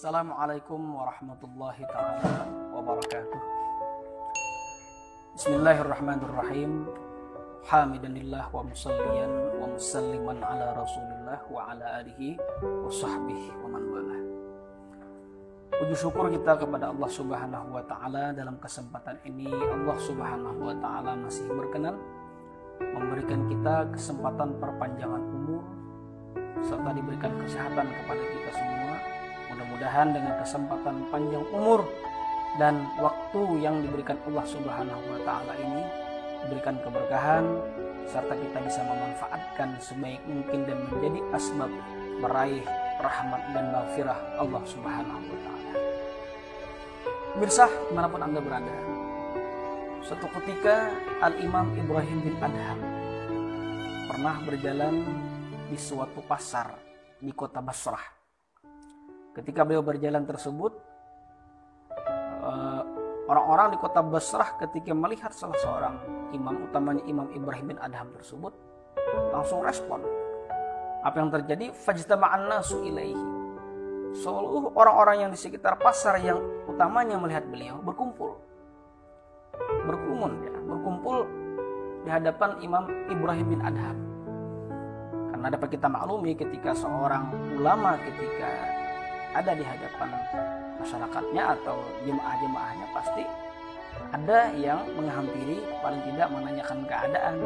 Assalamualaikum warahmatullahi ta'ala wabarakatuh. Bismillahirrahmanirrahim. Hamidanillah wa musalliyan wa musalliman ala rasulillah wa ala alihi wa sahbihi wa man walah. Puji syukur kita kepada Allah subhanahu wa ta'ala. Dalam kesempatan ini Allah subhanahu wa ta'ala masih berkenan memberikan kita kesempatan perpanjangan umur serta diberikan kesehatan kepada kita semua. Mudah-mudahan dengan kesempatan panjang umur dan waktu yang diberikan Allah subhanahu wa ta'ala ini diberikan keberkahan serta kita bisa memanfaatkan sebaik mungkin dan menjadi asbab meraih rahmat dan maghfirah Allah subhanahu wa ta'ala. Pemirsa dimanapun Anda berada, suatu ketika Al-Imam Ibrahim bin Adham pernah berjalan di suatu pasar di kota Basrah. Ketika beliau berjalan tersebut, orang-orang di kota Basrah ketika melihat salah seorang imam, utamanya Imam Ibrahim bin Adham tersebut, langsung respon. Apa yang terjadi? Fajtama'an nasu ilaihi. Seluruh orang-orang yang di sekitar pasar yang utamanya melihat beliau berkumpul di hadapan Imam Ibrahim bin Adham. Karena dapat kita maklumi ketika seorang ulama ketika ada di hadapan masyarakatnya atau jemaah-jemaahnya, pasti ada yang menghampiri, paling tidak menanyakan keadaan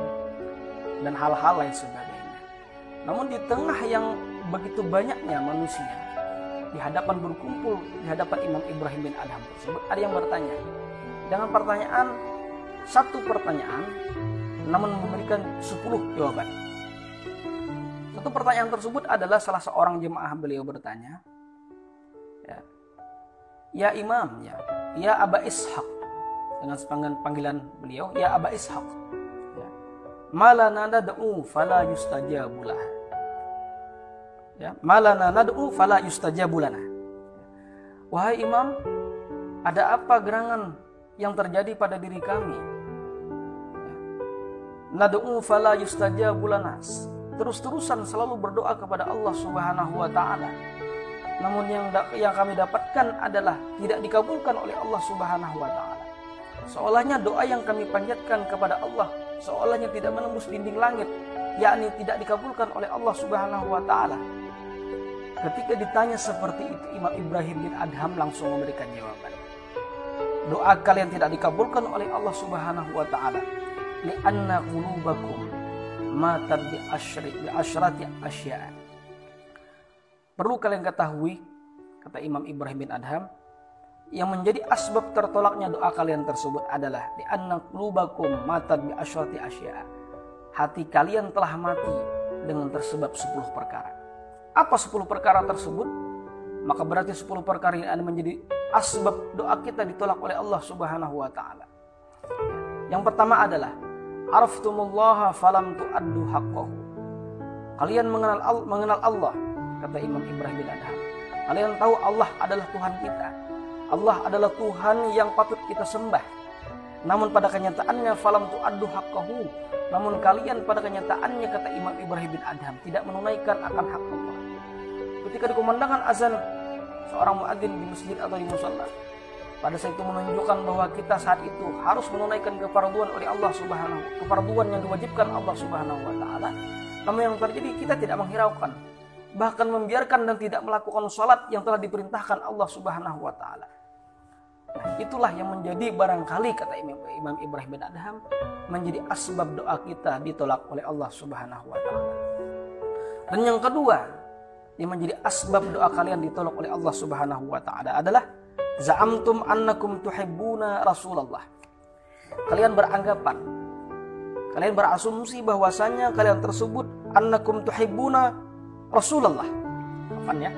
dan hal-hal lain sebagainya. Namun di tengah yang begitu banyaknya manusia di hadapan berkumpul di hadapan Imam Ibrahim bin Adham tersebut, ada yang bertanya dengan pertanyaan, satu pertanyaan namun memberikan 10 jawaban. Satu pertanyaan tersebut adalah salah seorang jemaah beliau bertanya, ya Imam, ya Aba Ishaq, dengan panggilan beliau, ya Aba Ishaq, malana nad'u fala yustajabu lana. Malana nad'u fala yustajabu lana. Wahai Imam, ada apa gerangan yang terjadi pada diri kami? Nad'u fala yustajabu lana. Terus-terusan selalu berdoa kepada Allah subhanahu wa ta'ala, namun yang kami dapatkan adalah tidak dikabulkan oleh Allah subhanahu wa ta'ala. Seolahnya doa yang kami panjatkan kepada Allah seolahnya tidak menembus dinding langit, yakni tidak dikabulkan oleh Allah subhanahu wa ta'ala. Ketika ditanya seperti itu, Imam Ibrahim bin Adham langsung memberikan jawaban. Doa kalian tidak dikabulkan oleh Allah subhanahu wa ta'ala li'anna qulubakum matat bi asyrati asya'a. Perlu kalian ketahui, kata Imam Ibrahim bin Adham, yang menjadi asbab tertolaknya doa kalian tersebut adalah di anna qulubakum matat bi asyrati asya'a. Hati kalian telah mati dengan tersebab 10 perkara. Apa 10 perkara tersebut? Maka berarti 10 perkara ini ada menjadi asbab doa kita ditolak oleh Allah subhanahu wa ta'ala. Yang pertama adalah araftumullaha falam tu'addu haqqahu. Kalian mengenal Allah, kata Imam Ibrahim bin Adham. Kalian tahu Allah adalah Tuhan kita. Allah adalah Tuhan yang patut kita sembah. Namun pada kenyataannya falam tu'addu haqqahu. Namun kalian pada kenyataannya, kata Imam Ibrahim bin Adham, tidak menunaikan akan hak Allah. Ketika dikumandangkan azan seorang muadzin di masjid atau di musalla, pada saat itu menunjukkan bahwa kita saat itu harus menunaikan kefarduan oleh Allah subhanahu, kefarduan yang diwajibkan Allah subhanahu wa ta'ala. Namun yang terjadi, kita tidak menghiraukan, bahkan membiarkan dan tidak melakukan salat yang telah diperintahkan Allah subhanahu wa ta'ala. Nah, itulah yang menjadi barangkali, kata Imam Ibrahim bin Adham, menjadi asbab doa kita ditolak oleh Allah subhanahu wa ta'ala. Dan yang kedua, yang menjadi asbab doa kalian ditolak oleh Allah subhanahu wa ta'ala adalah za'amtum annakum tuhibbuna Rasulullah. Kalian beranggapan, kalian berasumsi bahwasanya kalian tersebut annakum tuhibbuna Rasulullah. Apanya?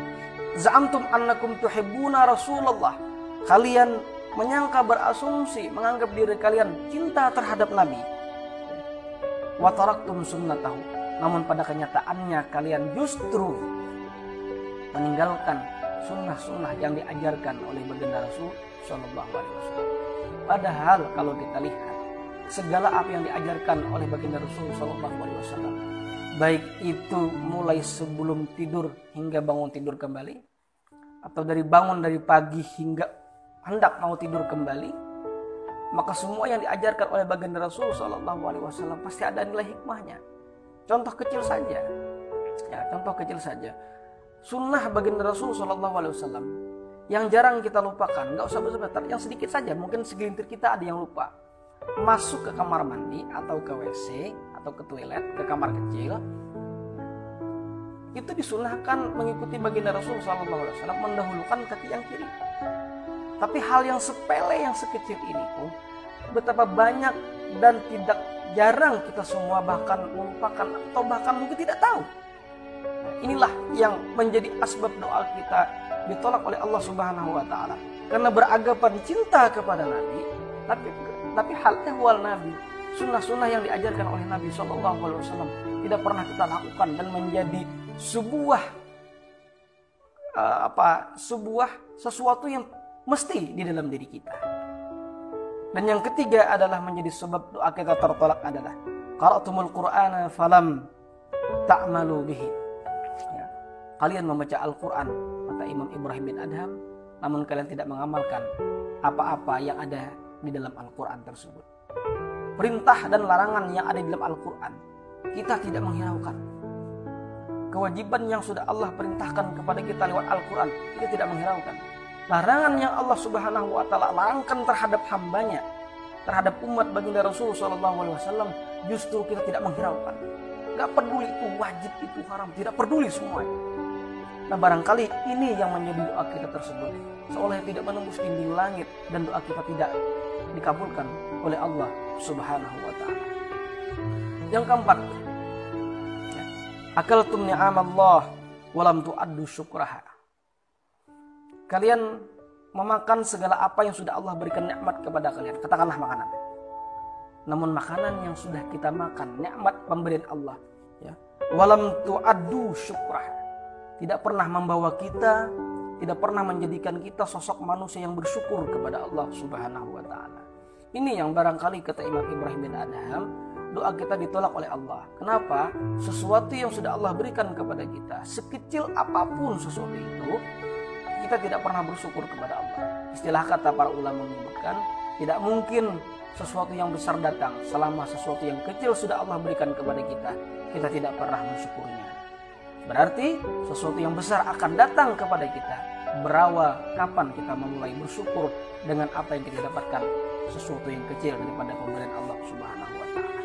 Za'amtum annakum tuhibbuna Rasulullah. Kalian menyangka, berasumsi, menganggap diri kalian cinta terhadap Nabi. Wa taraktum sunnatahu. Namun pada kenyataannya kalian justru meninggalkan sunnah-sunnah yang diajarkan oleh baginda Rasul Shallallahu Alaihi Wasallam. Padahal kalau kita lihat segala apa yang diajarkan oleh baginda Rasul Shallallahu Alaihi Wasallam, baik itu mulai sebelum tidur hingga bangun tidur kembali, atau dari bangun dari pagi hingga hendak mau tidur kembali, maka semua yang diajarkan oleh baginda Rasul Shallallahu Alaihi Wasallam pasti ada nilai hikmahnya. Contoh kecil saja, sunnah baginda Rasul Shallallahu Alaihi Wasallam yang jarang kita lupakan, nggak usah besar-besar, yang sedikit saja, mungkin segelintir kita ada yang lupa. Masuk ke kamar mandi atau ke WC atau ke toilet, ke kamar kecil, itu disunahkan mengikuti baginda Rasul SAW mendahulukan kaki yang kiri. Tapi hal yang sepele, yang sekecil ini pun betapa banyak dan tidak jarang kita semua bahkan melupakan atau bahkan mungkin tidak tahu. Inilah yang menjadi asbab doa kita ditolak oleh Allah Subhanahu wa taala. Karena beragapan cinta kepada Nabi, tapi hal ehwal Nabi, sunnah-sunnah yang diajarkan oleh Nabi SAW tidak pernah kita lakukan dan menjadi sebuah sesuatu yang mesti di dalam diri kita. Dan yang ketiga adalah menjadi sebab doa kita tertolak adalah qara'tumul Qur'ana falam ta'malu bihi. Ya. Kalian membaca Al-Qur'an, kata Imam Ibrahim bin Adham, namun kalian tidak mengamalkan apa-apa yang ada di dalam Al-Qur'an tersebut. Perintah dan larangan yang ada di dalam Al-Qur'an kita tidak menghiraukan. Kewajiban yang sudah Allah perintahkan kepada kita lewat Al-Quran, kita tidak menghiraukan. Larangan yang Allah Subhanahu wa taala larangkan terhadap hambanya, terhadap umat baginda Rasul SAW, justru kita tidak menghiraukan. Gak peduli itu wajib, itu haram, tidak peduli semuanya. Nah, barangkali ini yang menjadi doa kita tersebut, seolah tidak menembus dinding langit dan doa kita tidak dikabulkan oleh Allah Subhanahu wa taala. Yang keempat, akaltum ni'amallah walam tu'addu syukraha. Kalian memakan segala apa yang sudah Allah berikan nikmat kepada kalian. Katakanlah makanan. Namun makanan yang sudah kita makan, nikmat pemberian Allah, ya, walam tu'addu syukraha, tidak pernah membawa kita, tidak pernah menjadikan kita sosok manusia yang bersyukur kepada Allah Subhanahu wa taala. Ini yang barangkali kata Imam Ibrahim bin Adham, doa kita ditolak oleh Allah. Kenapa? Sesuatu yang sudah Allah berikan kepada kita, sekecil apapun sesuatu itu, kita tidak pernah bersyukur kepada Allah. Istilah kata para ulama menyebutkan, tidak mungkin sesuatu yang besar datang selama sesuatu yang kecil sudah Allah berikan kepada kita, kita tidak pernah mensyukurnya. Berarti sesuatu yang besar akan datang kepada kita. Berawal kapan kita memulai bersyukur dengan apa yang kita dapatkan, sesuatu yang kecil daripada pemberian Allah Subhanahu wa taala.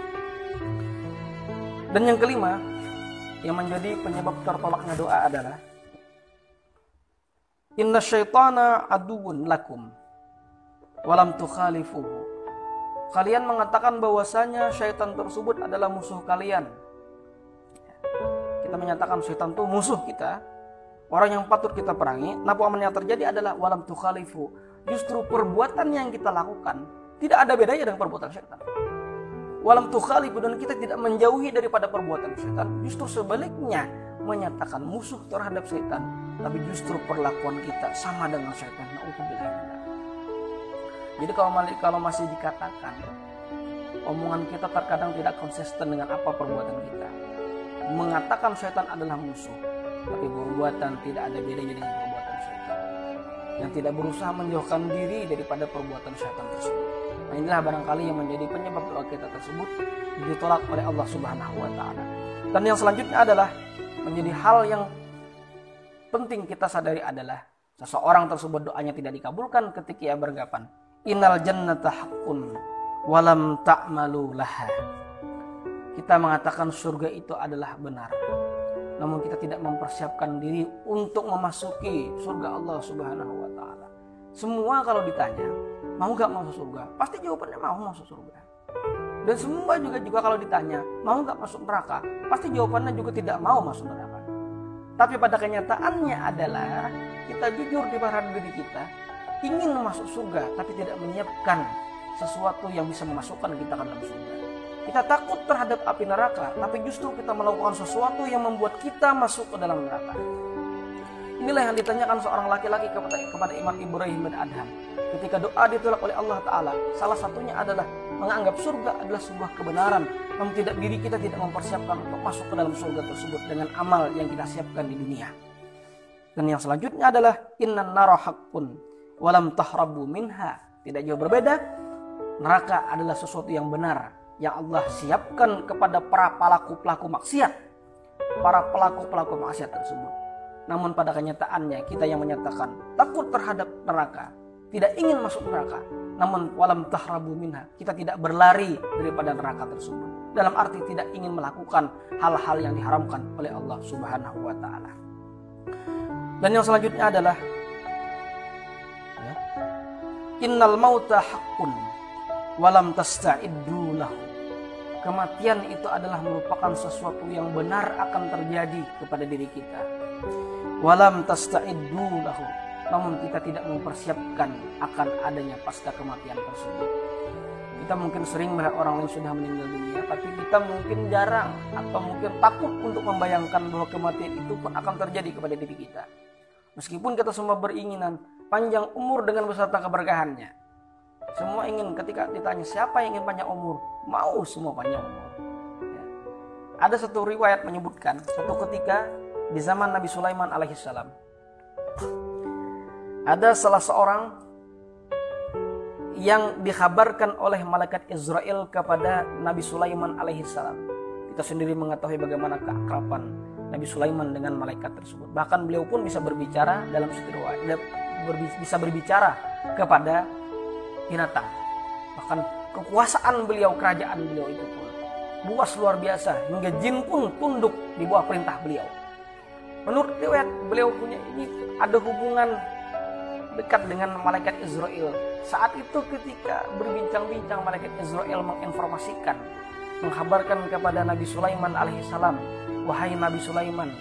Dan yang kelima, yang menjadi penyebab tertolaknya doa adalah inna syaitana aduun lakum walam tukhalifuhu. Kalian mengatakan bahwasanya syaitan tersebut adalah musuh kalian. Kita menyatakan syaitan itu musuh kita, orang yang patut kita perangi. Namun yang terjadi adalah walam tukhalifu. Justru perbuatan yang kita lakukan tidak ada bedanya dengan perbuatan syaitan. Walam tukhalifu, dan kita tidak menjauhi daripada perbuatan syaitan. Justru sebaliknya menyatakan musuh terhadap syaitan, tapi justru perlakuan kita sama dengan syaitan. Jadi kalau masih dikatakan omongan kita terkadang tidak konsisten dengan apa perbuatan kita, mengatakan syaitan adalah musuh, tapi perbuatan tidak ada bedanya dengan perbuatan syaitan, yang tidak berusaha menjauhkan diri daripada perbuatan syaitan tersebut. Nah, inilah barangkali yang menjadi penyebab doa kita tersebut ditolak oleh Allah Subhanahu wa taala. Dan yang selanjutnya adalah menjadi hal yang penting kita sadari adalah seseorang tersebut doanya tidak dikabulkan ketika ia beranggapan innal jannata haqqun walam ta'malu laha. Kita mengatakan surga itu adalah benar, namun kita tidak mempersiapkan diri untuk memasuki surga Allah Subhanahu wa taala. Semua kalau ditanya, mau gak masuk surga? Pasti jawabannya mau masuk surga. Dan semua juga kalau ditanya, mau gak masuk neraka? Pasti jawabannya juga tidak mau masuk neraka. Tapi pada kenyataannya adalah kita jujur di hadapan diri kita, ingin masuk surga tapi tidak menyiapkan sesuatu yang bisa memasukkan kita ke dalam surga. Kita takut terhadap api neraka, tapi justru kita melakukan sesuatu yang membuat kita masuk ke dalam neraka. Inilah yang ditanyakan seorang laki-laki kepada Imam Ibrahim bin Adham. Ketika doa ditolak oleh Allah Ta'ala, salah satunya adalah menganggap surga adalah sebuah kebenaran, namun diri kita tidak mempersiapkan untuk masuk ke dalam surga tersebut dengan amal yang kita siapkan di dunia. Dan yang selanjutnya adalah innan nara haqqun walam tahrabu minha. Tidak jauh berbeda, neraka adalah sesuatu yang benar yang Allah siapkan kepada para pelaku-pelaku maksiat. Para pelaku-pelaku maksiat tersebut. Namun pada kenyataannya kita yang menyatakan takut terhadap neraka, tidak ingin masuk neraka. Namun walam tahrabu minha, kita tidak berlari daripada neraka tersebut. Dalam arti tidak ingin melakukan hal-hal yang diharamkan oleh Allah Subhanahu wa taala. Dan yang selanjutnya adalah innal mauta haqqun walam tasta'iddu lahu. Kematian itu adalah merupakan sesuatu yang benar akan terjadi kepada diri kita. Walam tasta'iddu lahu. Namun kita tidak mempersiapkan akan adanya pasca kematian tersebut. Kita mungkin sering melihat orang yang sudah meninggal dunia, tapi kita mungkin jarang atau mungkin takut untuk membayangkan bahwa kematian itu pun akan terjadi kepada diri kita. Meskipun kita semua beringinan panjang umur dengan beserta keberkahannya. Semua ingin, ketika ditanya siapa yang ingin panjang umur, mau semua panjang umur. Ya. Ada satu riwayat menyebutkan, suatu ketika di zaman Nabi Sulaiman alaihissalam, ada salah seorang yang dikhabarkan oleh malaikat Israel kepada Nabi Sulaiman alaihissalam. Kita sendiri mengetahui bagaimana keakraban Nabi Sulaiman dengan malaikat tersebut. Bahkan beliau pun bisa berbicara dalam riwayat, bisa berbicara kepada binatang. Bahkan kekuasaan beliau, kerajaan beliau itu pun luas luar biasa, hingga jin pun tunduk di bawah perintah beliau. Menurut riwayat, beliau punya ini ada hubungan dekat dengan malaikat Israel. Saat itu ketika berbincang-bincang, malaikat Israel menginformasikan, menghabarkan kepada Nabi Sulaiman alaihissalam, wahai Nabi Sulaiman,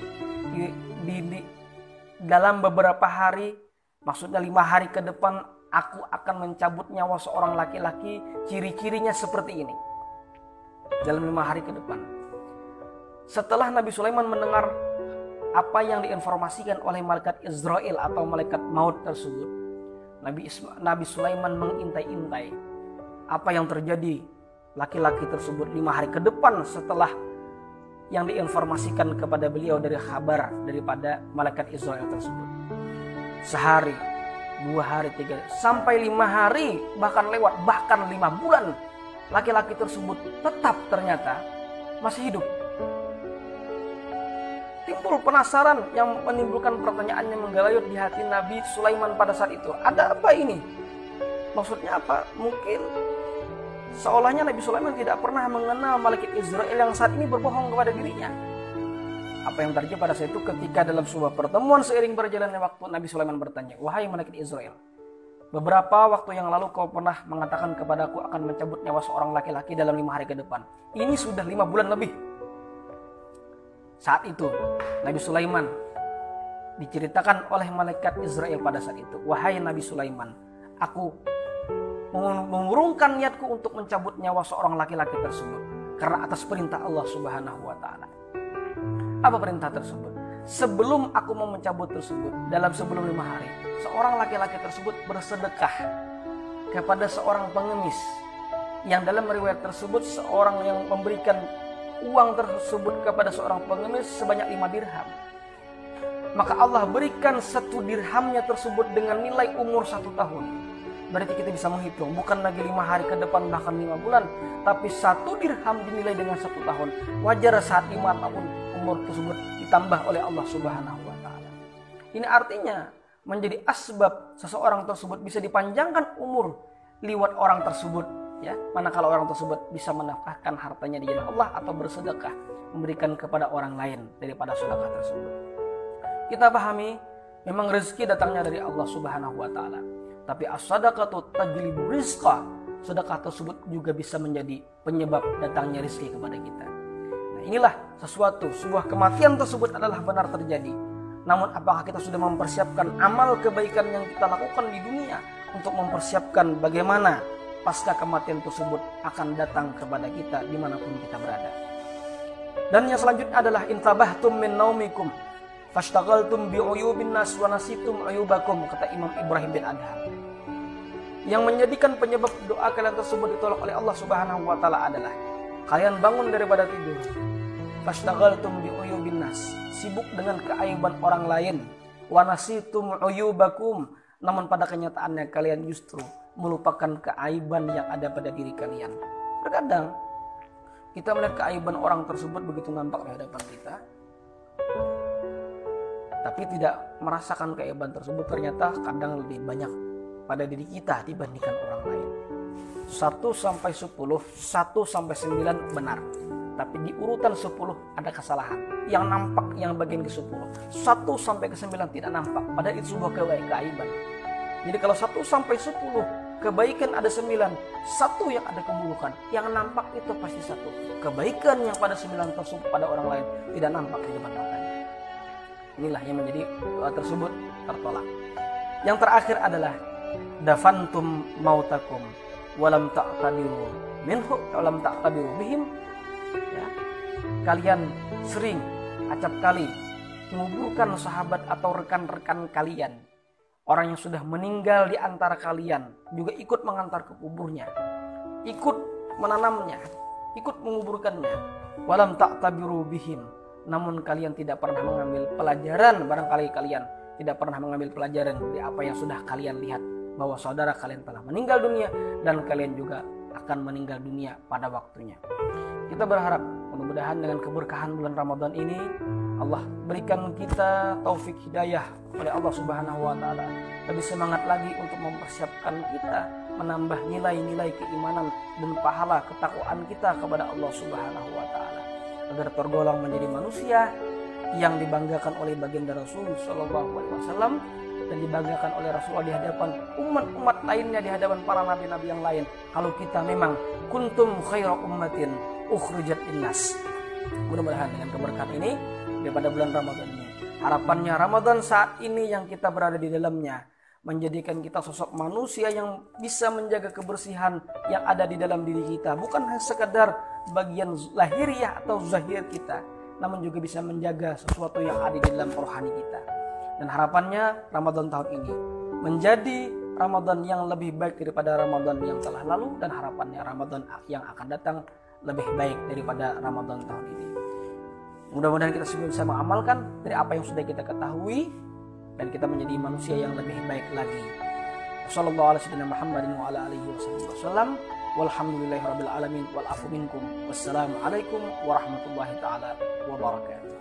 dalam beberapa hari, maksudnya 5 hari ke depan, aku akan mencabut nyawa seorang laki-laki, ciri-cirinya seperti ini. Dalam 5 hari ke depan. Setelah Nabi Sulaiman mendengar apa yang diinformasikan oleh malaikat Israel atau malaikat maut tersebut, Nabi Sulaiman mengintai-intai apa yang terjadi laki-laki tersebut 5 hari ke depan setelah yang diinformasikan kepada beliau dari kabar daripada malaikat Israel tersebut. Sehari, 2 hari, 3 hari, sampai 5 hari bahkan lewat, bahkan 5 bulan, laki-laki tersebut tetap ternyata masih hidup. Timbul penasaran yang menimbulkan pertanyaan yang menggelayut di hati Nabi Sulaiman pada saat itu. Ada apa ini? Maksudnya apa? Mungkin seolahnya Nabi Sulaiman tidak pernah mengenal malaikat Israel yang saat ini berbohong kepada dirinya. Apa yang terjadi pada saat itu ketika dalam sebuah pertemuan seiring berjalannya waktu, Nabi Sulaiman bertanya, wahai malaikat Israel, beberapa waktu yang lalu kau pernah mengatakan kepadaku akan mencabut nyawa seorang laki-laki dalam 5 hari ke depan. Ini sudah 5 bulan lebih. Saat itu Nabi Sulaiman diceritakan oleh malaikat Israel pada saat itu, wahai Nabi Sulaiman, aku mengurungkan niatku untuk mencabut nyawa seorang laki-laki tersebut karena atas perintah Allah Subhanahu wa taala. Apa perintah tersebut? Sebelum aku mau mencabut tersebut, sebelum 5 hari, seorang laki-laki tersebut bersedekah kepada seorang pengemis, yang dalam riwayat tersebut seorang yang memberikan uang tersebut kepada seorang pengemis sebanyak 5 dirham. Maka Allah berikan 1 dirhamnya tersebut dengan nilai umur 1 tahun. Berarti kita bisa menghitung, bukan lagi 5 hari ke depan bahkan 5 bulan, tapi 1 dirham dinilai dengan 1 tahun. Wajar saat 5 tahun umur tersebut ditambah oleh Allah Subhanahu wa taala. Ini artinya menjadi asbab seseorang tersebut bisa dipanjangkan umur liwat orang tersebut, ya, manakala orang tersebut bisa menafkahkan hartanya di jalan Allah atau bersedekah, memberikan kepada orang lain daripada sedekah tersebut. Kita pahami memang rezeki datangnya dari Allah Subhanahu wa taala. Tapi as-sadaqatu tajlibu rizqa. Sedekah tersebut juga bisa menjadi penyebab datangnya rezeki kepada kita. Nah, inilah sebuah kematian tersebut adalah benar terjadi. Namun apakah kita sudah mempersiapkan amal kebaikan yang kita lakukan di dunia untuk mempersiapkan bagaimana pasca kematian tersebut akan datang kepada kita dimanapun kita berada. Dan yang selanjutnya adalah intabahtum min naumikum fashtaghaltum bi'uyubin nas wa nasitum uyubakum, kata Imam Ibrahim bin Adham. Yang menjadikan penyebab doa kalian tersebut ditolak oleh Allah Subhanahu wa taala adalah kalian bangun daripada tidur, fashtaghaltum bi'uyubin nas, sibuk dengan keaiban orang lain, wa nasitum uyubakum, namun pada kenyataannya kalian justru melupakan keaiban yang ada pada diri kalian. Terkadang kita melihat keaiban orang tersebut begitu nampak di hadapan kita, tapi tidak merasakan keaiban tersebut ternyata kadang lebih banyak pada diri kita dibandingkan orang lain. 1 sampai 10, 1 sampai 9 benar. Tapi di urutan 10 ada kesalahan. Yang nampak yang bagian ke-10. 1 sampai ke 9 tidak nampak. Padahal itu sebuah keaiban. Jadi kalau 1 sampai 10 kebaikan ada 9, 1 yang ada keburukan. Yang nampak itu pasti 1. Kebaikan yang pada 9 tersebut pada orang lain tidak nampak di depan matanya. Inilah yang menjadi tersebut tertolak. Yang terakhir adalah dafantum mautakum walam ta'tabiru minhu walam ta'tabiru bihim. Ya. Kalian sering acap kali menguburkan sahabat atau rekan-rekan kalian. Orang yang sudah meninggal di antara kalian juga ikut mengantar ke kuburnya, ikut menanamnya, ikut menguburkannya. Walam ta'tabiru bihim, namun kalian tidak pernah mengambil pelajaran. Barangkali kalian tidak pernah mengambil pelajaran dari apa yang sudah kalian lihat, bahwa saudara kalian telah meninggal dunia dan kalian juga akan meninggal dunia pada waktunya. Kita berharap mudah-mudahan dengan keberkahan bulan Ramadan ini Allah berikan kita taufik hidayah oleh Allah Subhanahu wa taala, lebih semangat lagi untuk mempersiapkan kita menambah nilai-nilai keimanan dan pahala ketakwaan kita kepada Allah Subhanahu wa taala, agar tergolong menjadi manusia yang dibanggakan oleh baginda Rasul sallallahu alaihi wasallam dan dibanggakan oleh Rasulullah di hadapan umat-umat lainnya, di hadapan para nabi-nabi yang lain. Kalau kita memang kuntum khaira ummatin ukhrijat linnas. Mudah-mudahan dengan keberkahan ini daripada bulan Ramadan ini, harapannya Ramadan saat ini yang kita berada di dalamnya menjadikan kita sosok manusia yang bisa menjaga kebersihan yang ada di dalam diri kita, bukan hanya sekedar bagian lahiriah atau zahir kita, namun juga bisa menjaga sesuatu yang ada di dalam rohani kita. Dan harapannya Ramadan tahun ini menjadi Ramadan yang lebih baik daripada Ramadan yang telah lalu, dan harapannya Ramadan yang akan datang lebih baik daripada Ramadan tahun ini. Mudah-mudahan kita semua bisa mengamalkan dari apa yang sudah kita ketahui dan kita menjadi manusia yang lebih baik lagi. Wassallallahu ala sayyidina Muhammadin wa ala alihi wasallam. Walhamdulillahirabbil alamin wal afu minkum. Wassalamualaikum warahmatullahi taala wabarakatuh.